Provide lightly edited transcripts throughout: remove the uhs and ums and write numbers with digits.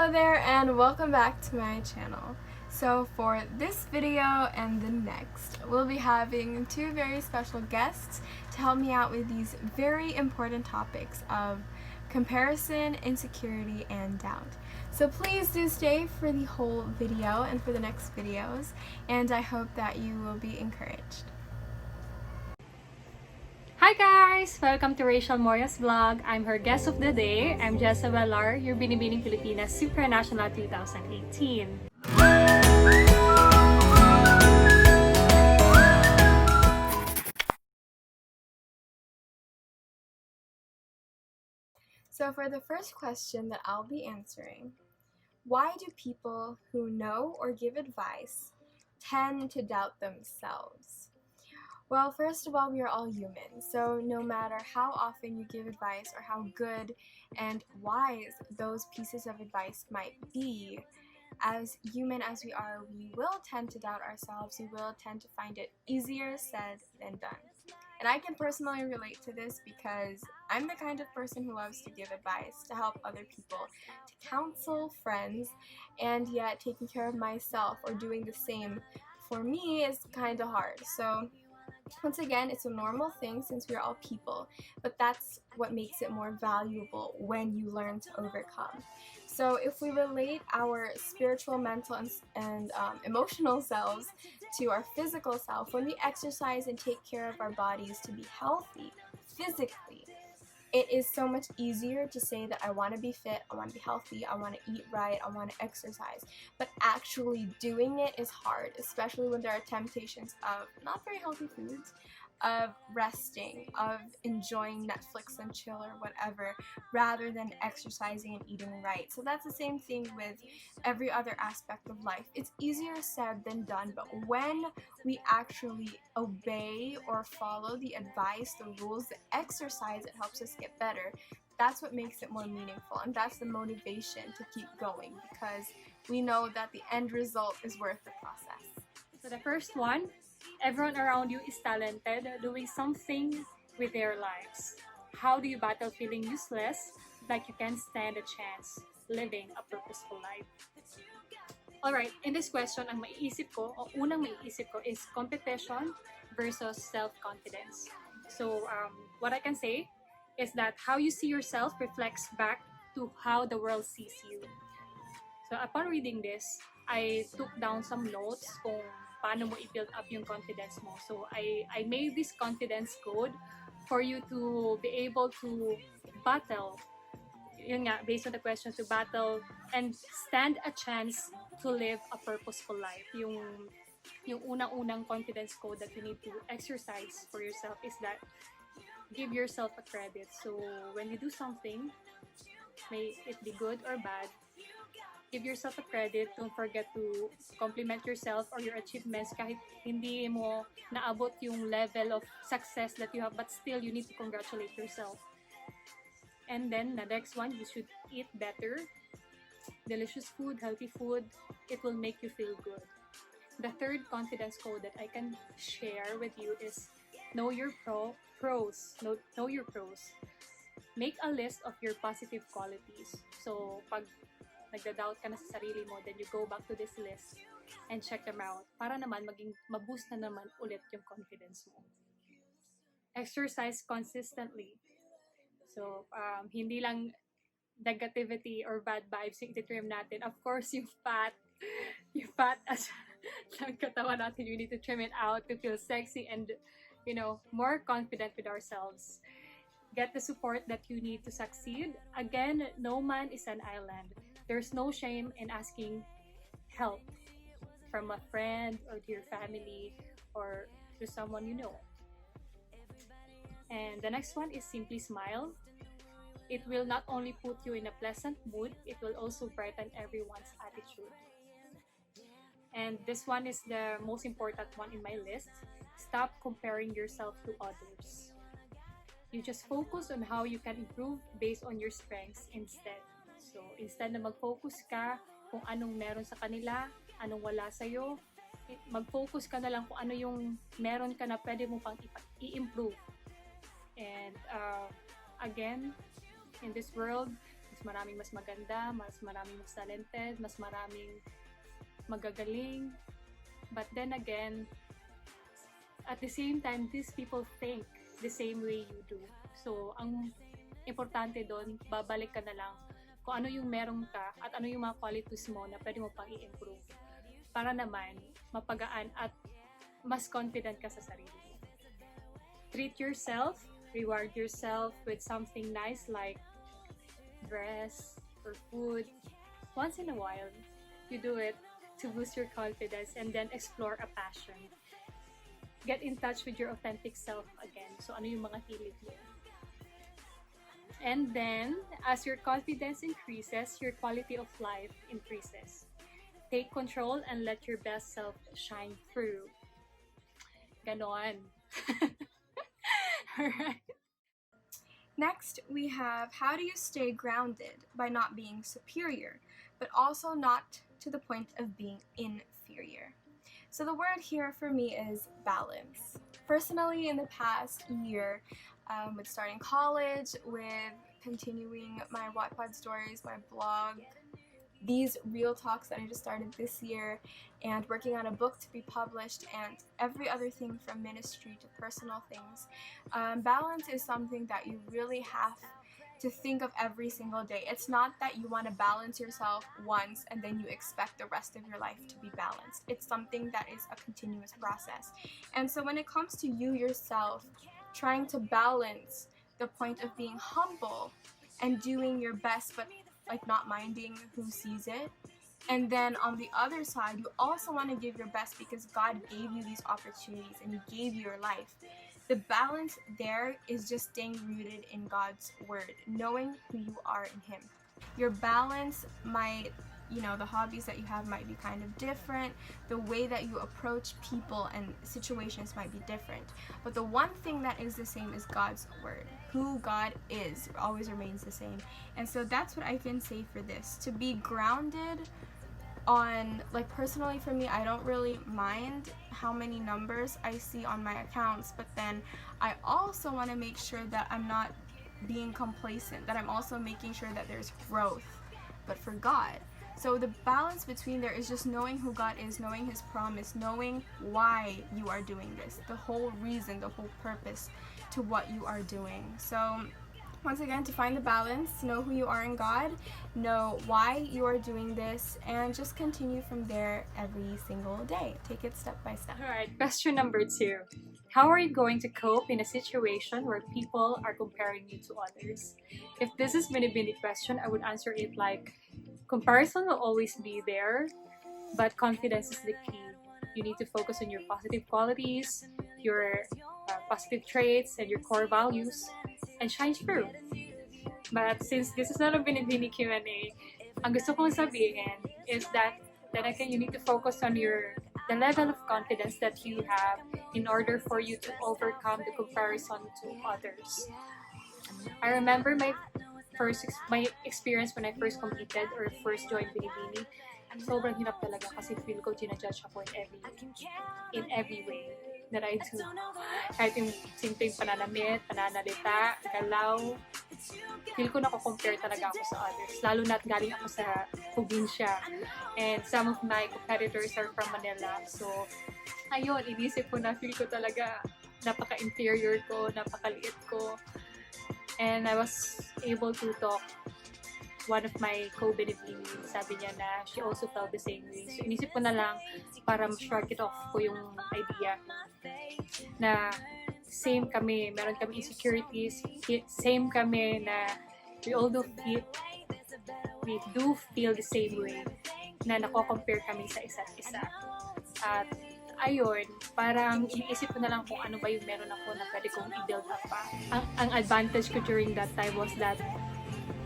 Hello there and welcome back to my channel. So for this video and the next, we'll be having two very special guests to help me out with these very important topics of comparison, insecurity, and doubt. So please do stay for the whole video and for the next videos, and I hope that you will be encouraged. Hi guys! Welcome to Rachel Moria's vlog. I'm her guest of the day. I'm Jehza Huelar, your Binibining Pilipinas Supranational 2018. So for the first question that I'll be answering, why do people who know or give advice tend to doubt themselves? Well, first of all, we are all human, so no matter how often you give advice or how good and wise those pieces of advice might be, as human as we are, we will tend to doubt ourselves. We will tend to find it easier said than done. And I can personally relate to this because I'm the kind of person who loves to give advice, to help other people, to counsel friends, and yet taking care of myself or doing the same for me is kind of hard. So once again, it's a normal thing since we're all people, but that's what makes it more valuable when you learn to overcome. So if we relate our spiritual, mental, and emotional selves to our physical self, when we exercise and take care of our bodies to be healthy physically, it is so much easier to say that I want to be fit, I want to be healthy, I want to eat right, I want to exercise. But actually doing it is hard, especially when there are temptations of not very healthy foods, of resting, of enjoying Netflix and chill or whatever, rather than exercising and eating right. So that's the same thing with every other aspect of life. It's easier said than done, but when we actually obey or follow the advice, the rules, the exercise, it helps us get better. That's what makes it more meaningful, and that's the motivation to keep going, because we know that the end result is worth the process. So the first one, everyone around you is talented, doing something with their lives. How do you battle feeling useless, like you can't stand a chance living a purposeful life? Alright, in this question, ang unang maiisip ko is competition versus self-confidence. So what I can say is that how you see yourself reflects back to how the world sees you. So upon reading this, I took down some notes kung paano mo i-build up yung confidence mo. So I made this confidence code for you to be able to battle, yun nga, based on the question, to battle and stand a chance to live a purposeful life. Yung unang-unang confidence code that you need to exercise for yourself is that give yourself a credit. So when you do something, may it be good or bad, give yourself a credit. Don't forget to compliment yourself or your achievements kahit hindi mo naabot yung level of success that you have, but still you need to congratulate yourself. And then the next one, you should eat better. Delicious food, healthy food, it will make you feel good. The third confidence code that I can share with you is know your pros. Know your pros. Make a list of your positive qualities. So pag nagda-doubt ka na sa sarili mo, then you go back to this list and check them out para naman maging maboost na naman ulit yung confidence mo. Exercise consistently. So, hindi lang negativity or bad vibes yung ititrim natin. Of course, yung fat as ng katawan natin, you need to trim it out to feel sexy and, more confident with ourselves. Get the support that you need to succeed. Again, no man is an island. There's no shame in asking help from a friend or to your family or to someone you know. And the next one is simply smile. It will not only put you in a pleasant mood, it will also brighten everyone's attitude. And this one is the most important one in my list. Stop comparing yourself to others. You just focus on how you can improve based on your strengths instead. So, instead na mag-focus ka kung anong meron sa kanila, anong wala sa'yo, mag-focus ka na lang kung ano yung meron ka na pwede mo pang i-improve. And again, in this world, mas maganda, mas maraming mas talented, mas maraming magagaling. But then again, at the same time, these people think the same way you do. So, ang importante doon, babalik ka na lang kung ano yung meron ka at ano yung mga qualities mo na pwede mo pang i-improve para naman mapagaan at mas confident ka sa sarili. Treat yourself, reward yourself with something nice like dress or food. Once in a while, you do it to boost your confidence and then explore a passion. Get in touch with your authentic self again. So ano yung mga hilig mo? And then, as your confidence increases, your quality of life increases. Take control and let your best self shine through. Ganon. Alright. Next, we have how do you stay grounded by not being superior, but also not to the point of being inferior? So the word here for me is balance. Personally, in the past year, with starting college, with continuing my Wattpad stories, my blog, these real talks that I just started this year, and working on a book to be published, and every other thing from ministry to personal things. Balance is something that you really have to think of every single day. It's not that you want to balance yourself once and then you expect the rest of your life to be balanced. It's something that is a continuous process. And so when it comes to you yourself trying to balance the point of being humble and doing your best but like not minding who sees it, and then on the other side you also want to give your best because God gave you these opportunities and He gave you your life. The balance there is just staying rooted in God's word, knowing who you are in Him. Your balance might, the hobbies that you have might be kind of different. The way that you approach people and situations might be different. But the one thing that is the same is God's word. Who God is always remains the same. And so that's what I can say for this. To be grounded on, like personally for me, I don't really mind how many numbers I see on my accounts, but then I also want to make sure that I'm not being complacent, that I'm also making sure that there's growth, but for God. So the balance between there is just knowing who God is, knowing His promise, knowing why you are doing this, the whole reason, the whole purpose to what you are doing. So once again, to find the balance, know who you are in God, know why you are doing this, and just continue from there every single day. Take it step by step. Alright, question number 2. How are you going to cope in a situation where people are comparing you to others? If this is Binibini question, I would answer it like, comparison will always be there, but confidence is the key. You need to focus on your positive qualities, your positive traits, and your core values, and shine through. But since this is not a Binibini Q&A, ang gusto kong sabihin is that then again, you need to focus on the level of confidence that you have in order for you to overcome the comparison to others. I remember my experience when I first completed or first joined Binibini. Sobrang hirap talaga kasi feel ko ginajudge ako in every way that I do. Kahit yung simpleng pananamit, pananalita, galaw, feel ko nako-compare talaga ako sa others. Lalo na't galing ako sa probinsya. And some of my competitors are from Manila. So, ayun, inisip ko na feel ko talaga napaka-inferior ko, napakaliit ko. And I was able to talk one of my co-Binibini, sabi niya na she also felt the same way. So, inisip ko na lang para ma-shrug it off ko yung idea na same kami, meron kami insecurities, same kami na we do feel the same way na nako-compare kami sa isa't isa. At ayun, parang iniisip ko na lang kung ano ba yung meron ako na pwede kong i-build up pa. Ang advantage ko during that time was that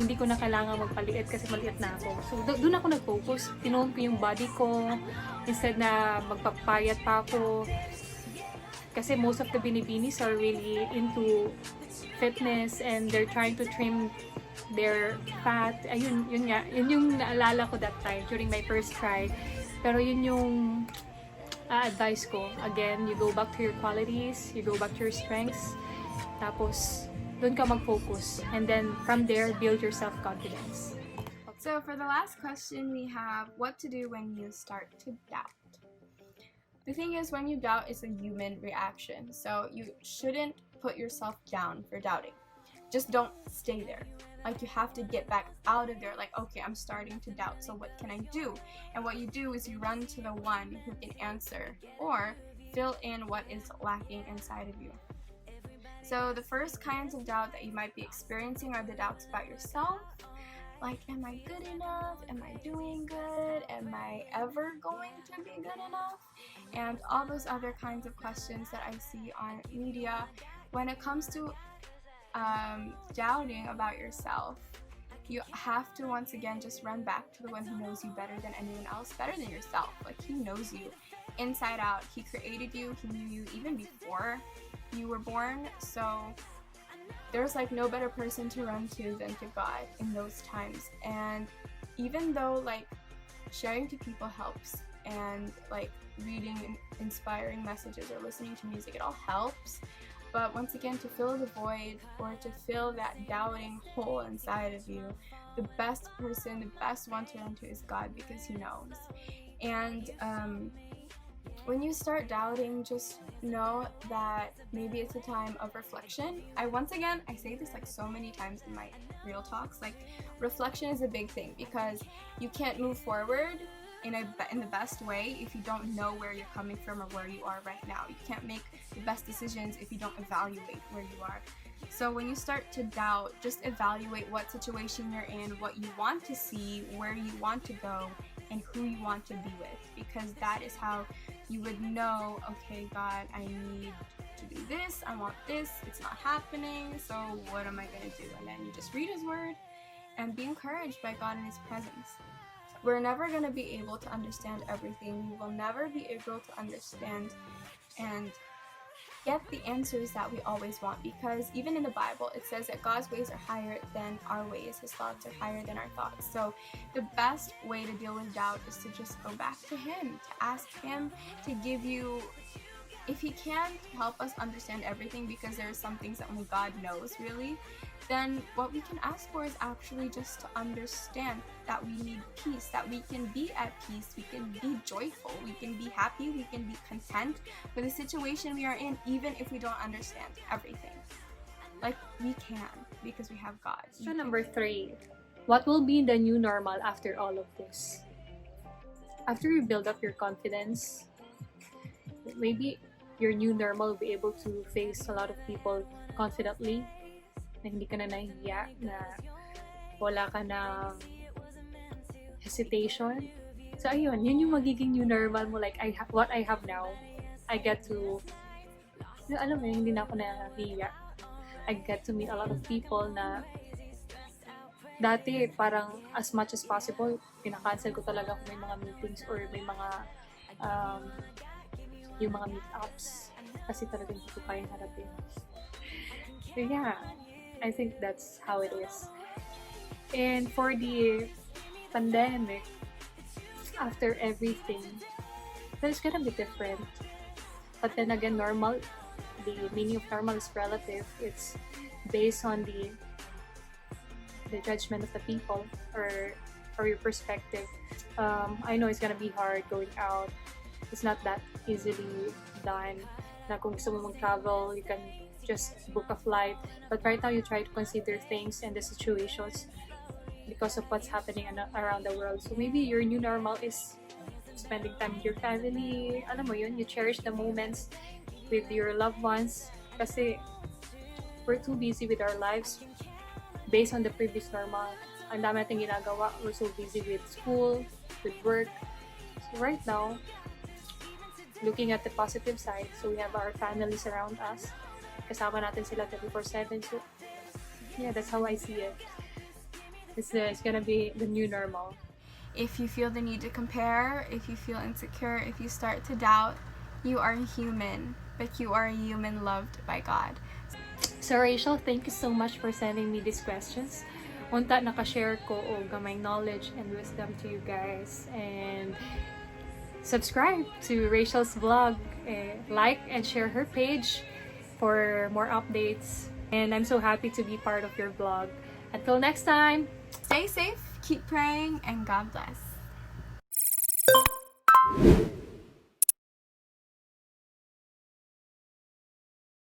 hindi ko na kailangan magpaliit kasi maliit na ako. So, doon ako nag-focus. Tinoon ko yung body ko instead na magpapayat pa ako. Kasi most of the Binibinis are really into fitness and they're trying to trim their fat. Ayun, yun nga. Yun yung naalala ko that time during my first try. Pero yun yung advice ko. Again, you go back to your qualities, you go back to your strengths. Tapos, doon ka mag-focus. And then, from there, build your self-confidence. So for the last question, we have what to do when you start to doubt. The thing is, when you doubt, it's a human reaction. So you shouldn't put yourself down for doubting. Just don't stay there. Like, you have to get back out of there. Like, okay, I'm starting to doubt, so what can I do? And what you do is you run to the one who can answer or fill in what is lacking inside of you. So the first kinds of doubt that you might be experiencing are the doubts about yourself. Like, am I good enough? Am I doing good? Am I ever going to be good enough? And all those other kinds of questions that I see on media. When it comes to doubting about yourself, you have to once again just run back to the one who knows you better than anyone else, better than yourself. Like, he knows you inside out. He created you. He knew you even before you were born. So there's like no better person to run to than to God in those times. And even though like sharing to people helps, and like reading inspiring messages or listening to music, it all helps. But once again, to fill the void or to fill that doubting hole inside of you, the best person, the best one to run to is God, because He knows. And when you start doubting, just know that maybe it's a time of reflection. I say this like so many times in my real talks, like reflection is a big thing, because you can't move forward in the best way if you don't know where you're coming from or where you are right now. You can't make the best decisions if you don't evaluate where you are. So when you start to doubt, just evaluate what situation you're in, what you want to see, where you want to go, and who you want to be with, because that is how you would know, okay, God, I need to do this, I want this, it's not happening, so what am I going to do? And then you just read His Word and be encouraged by God in His presence. We're never going to be able to understand everything. We will never be able to understand and get the answers that we always want, because even in the Bible it says that God's ways are higher than our ways, His thoughts are higher than our thoughts. So the best way to deal with doubt is to just go back to Him, to ask Him to give you, if He can't help us understand everything, because there are some things that only God knows really, then what we can ask for is actually just to understand that we need peace, that we can be at peace, we can be joyful, we can be happy, we can be content with the situation we are in, even if we don't understand everything. Like, we can, because we have God. So number 3, what will be the new normal after all of this? After you build up your confidence, maybe your new normal will be able to face a lot of people confidently, na hindi ka na nahihiya, na wala ka na hesitation. So ayun, yun yung magiging new normal mo. Like, what I have now, I get to, alam mo, hindi na ako nahihiya. I get to meet a lot of people na dati parang as much as possible, pinakancel ko talaga kung may mga meetings or may mga yung mga meetups, kasi talagang hindi ko kayang harapin. So yeah, I think that's how it is. And for the pandemic, after everything, it's gonna be different. But then again, normal, the meaning of normal is relative. It's based on the judgment of the people or your perspective. I know it's gonna be hard going out. It's not that easily done. Na kung gusto mo mag-travel, you can just book a flight. But right now, you try to consider things and the situations because of what's happening around the world. So maybe your new normal is spending time with your family. Alam mo yun, you cherish the moments with your loved ones. Kasi we're too busy with our lives based on the previous normal. Ang dami nating ginagawa. We're so busy with school, with work. So right now, looking at the positive side, so we have our families around us. Kasama natin sila 24/7. So yeah, that's how I see it. It's gonna be the new normal. If you feel the need to compare, if you feel insecure, if you start to doubt, you are human, but you are a human loved by God. So Rachel, thank you so much for sending me these questions. Unta nakashare ko og gamay knowledge and wisdom to you guys. And subscribe to Rachel's vlog. Like and share her page for more updates. And I'm so happy to be part of your vlog. Until next time, Stay safe, keep praying, and God bless.